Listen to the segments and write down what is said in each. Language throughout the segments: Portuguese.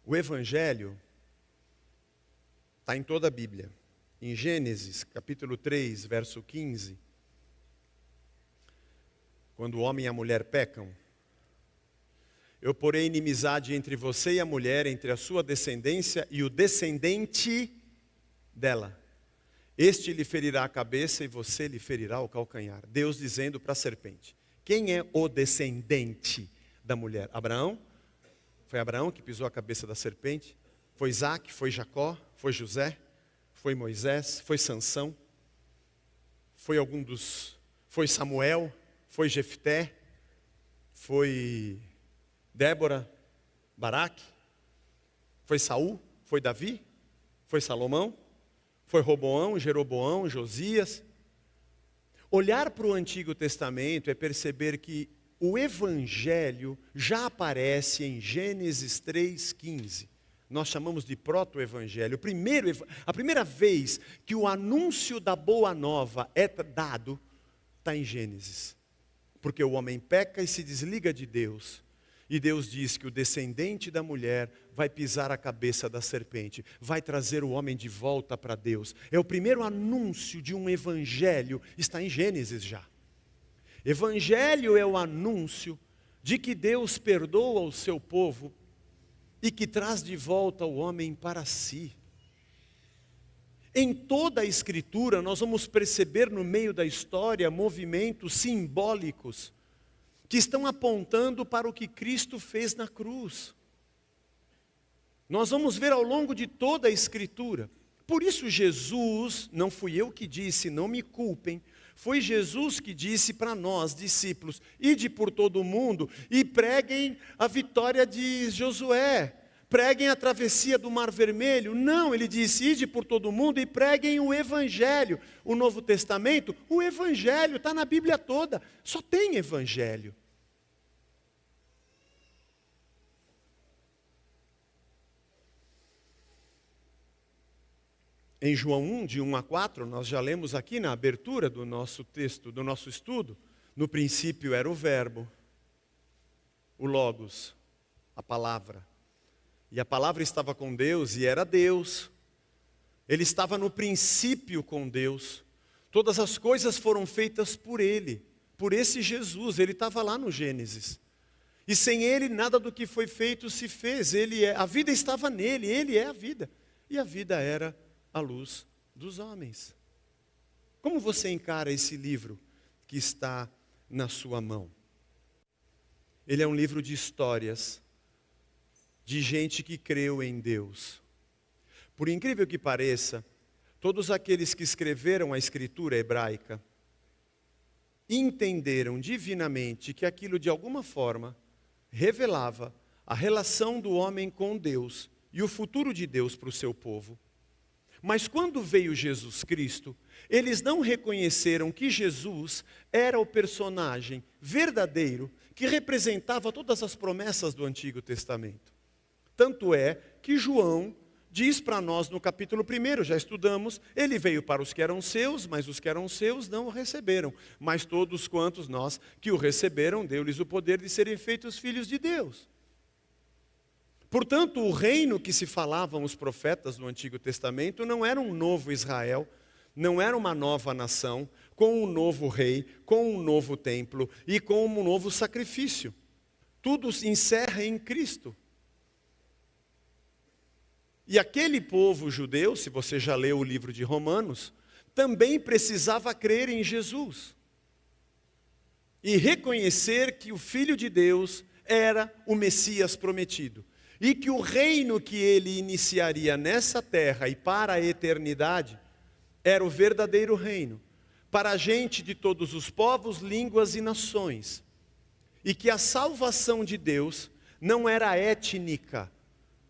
O Evangelho está em toda a Bíblia. Em Gênesis, capítulo 3, verso 15, quando o homem e a mulher pecam, eu porei inimizade entre você e a mulher, entre a sua descendência e o descendente dela. Este lhe ferirá a cabeça e você lhe ferirá o calcanhar. Deus dizendo para a serpente. Quem é o descendente da mulher? Abraão? Foi Abraão que pisou a cabeça da serpente? Foi Isaac? Foi Jacó? Foi José? Foi Moisés? Foi Sansão? Foi Samuel? Foi Jefté? Foi Débora? Baraque? Foi Saul? Foi Davi? Foi Salomão? Foi Roboão, Jeroboão, Josias? Olhar para o Antigo Testamento é perceber que o Evangelho já aparece em Gênesis 3,15. Nós chamamos de proto-evangelho. A primeira vez que o anúncio da boa nova é dado, está em Gênesis. Porque o homem peca e se desliga de Deus. E Deus diz que o descendente da mulher vai pisar a cabeça da serpente, vai trazer o homem de volta para Deus. É o primeiro anúncio de um evangelho, está em Gênesis já. Evangelho é o anúncio de que Deus perdoa o seu povo e que traz de volta o homem para si. Em toda a Escritura nós vamos perceber no meio da história movimentos simbólicos que estão apontando para o que Cristo fez na cruz. Nós vamos ver ao longo de toda a Escritura. Por isso Jesus, não fui eu que disse, não me culpem, foi Jesus que disse para nós, discípulos, ide por todo o mundo e preguem a vitória de Josué, preguem a travessia do Mar Vermelho. Não, ele disse, ide por todo o mundo e preguem o Evangelho. O Novo Testamento, o Evangelho está na Bíblia toda, só tem Evangelho. Em João 1, de 1 a 4, nós já lemos aqui na abertura do nosso texto, do nosso estudo, no princípio era o verbo, o Logos, a palavra. E a palavra estava com Deus e era Deus. Ele estava no princípio com Deus. Todas as coisas foram feitas por Ele, por esse Jesus. Ele estava lá no Gênesis. E sem Ele nada do que foi feito se fez. A vida estava nele, Ele é a vida. E a vida era a luz dos homens. Como você encara esse livro que está na sua mão? Ele é um livro de histórias, de gente que creu em Deus. Por incrível que pareça, todos aqueles que escreveram a escritura hebraica entenderam divinamente que aquilo de alguma forma revelava a relação do homem com Deus e o futuro de Deus para o seu povo. Mas quando veio Jesus Cristo, eles não reconheceram que Jesus era o personagem verdadeiro que representava todas as promessas do Antigo Testamento. Tanto é que João diz para nós no capítulo 1, já estudamos, ele veio para os que eram seus, mas os que eram seus não o receberam. Mas todos quantos nós que o receberam, deu-lhes o poder de serem feitos filhos de Deus. Portanto, o reino que se falavam os profetas no Antigo Testamento não era um novo Israel, não era uma nova nação, com um novo rei, com um novo templo e com um novo sacrifício. Tudo se encerra em Cristo. E aquele povo judeu, se você já leu o livro de Romanos, também precisava crer em Jesus. E reconhecer que o Filho de Deus era o Messias prometido. E que o reino que ele iniciaria nessa terra e para a eternidade era o verdadeiro reino, para a gente de todos os povos, línguas e nações. E que a salvação de Deus não era étnica,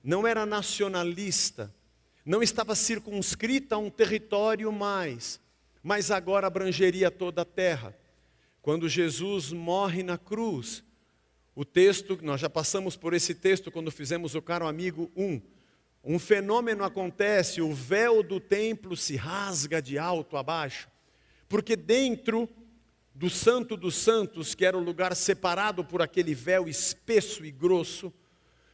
não era nacionalista, não estava circunscrita a um território mais, mas agora abrangeria toda a terra. Quando Jesus morre na cruz, o texto, nós já passamos por esse texto quando fizemos o Caro Amigo 1. Um fenômeno acontece, o véu do templo se rasga de alto a baixo, porque dentro do Santo dos Santos, que era o lugar separado por aquele véu espesso e grosso,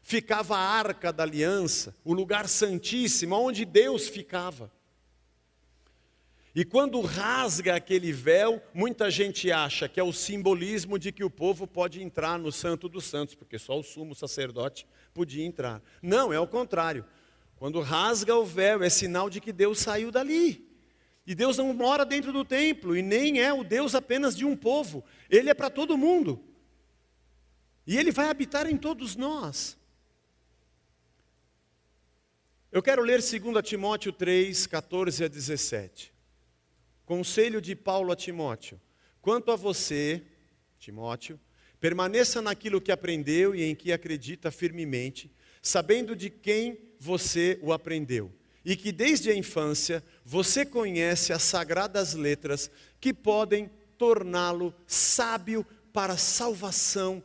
ficava a arca da aliança, o lugar santíssimo, onde Deus ficava. E quando rasga aquele véu, muita gente acha que é o simbolismo de que o povo pode entrar no Santo dos Santos, porque só o sumo sacerdote podia entrar. Não, é o contrário. Quando rasga o véu, é sinal de que Deus saiu dali. E Deus não mora dentro do templo, e nem é o Deus apenas de um povo. Ele é para todo mundo. E Ele vai habitar em todos nós. Eu quero ler 2 Timóteo 3, 14 a 17. Conselho de Paulo a Timóteo. Quanto a você, Timóteo, permaneça naquilo que aprendeu e em que acredita firmemente, sabendo de quem você o aprendeu, e que desde a infância você conhece as sagradas letras que podem torná-lo sábio para a salvação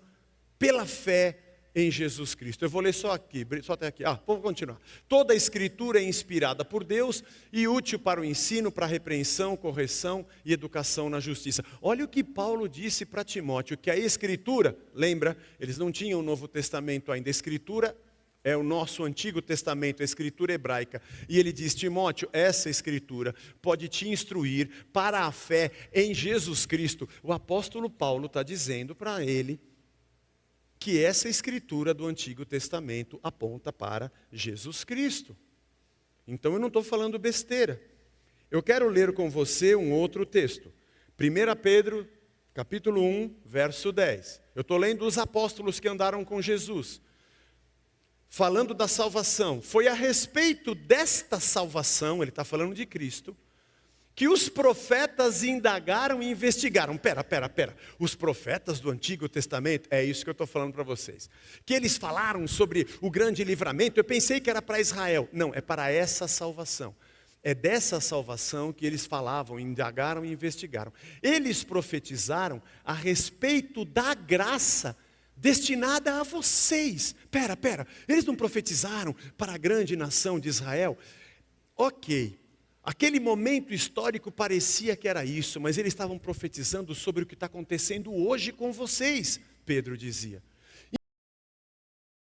pela fé em Jesus Cristo. Eu vou ler só até aqui. Vou continuar. Toda a Escritura é inspirada por Deus e útil para o ensino, para a repreensão, correção e educação na justiça. Olha o que Paulo disse para Timóteo, que a Escritura, lembra, eles não tinham o Novo Testamento ainda, a Escritura é o nosso Antigo Testamento, a Escritura hebraica. E ele diz, Timóteo, essa Escritura pode te instruir para a fé em Jesus Cristo. O apóstolo Paulo está dizendo para ele que essa Escritura do Antigo Testamento aponta para Jesus Cristo. Então eu não estou falando besteira. Eu quero ler com você um outro texto. 1 Pedro, capítulo 1, verso 10. Eu estou lendo os apóstolos que andaram com Jesus. Falando da salvação. Foi a respeito desta salvação, ele está falando de Cristo, que os profetas indagaram e investigaram. Pera. Os profetas do Antigo Testamento, é isso que eu estou falando para vocês. Que eles falaram sobre o grande livramento, eu pensei que era para Israel. Não, é para essa salvação. É dessa salvação que eles falavam, indagaram e investigaram. Eles profetizaram a respeito da graça destinada a vocês. Pera, eles não profetizaram para a grande nação de Israel? Ok. Aquele momento histórico parecia que era isso, mas eles estavam profetizando sobre o que está acontecendo hoje com vocês, Pedro dizia.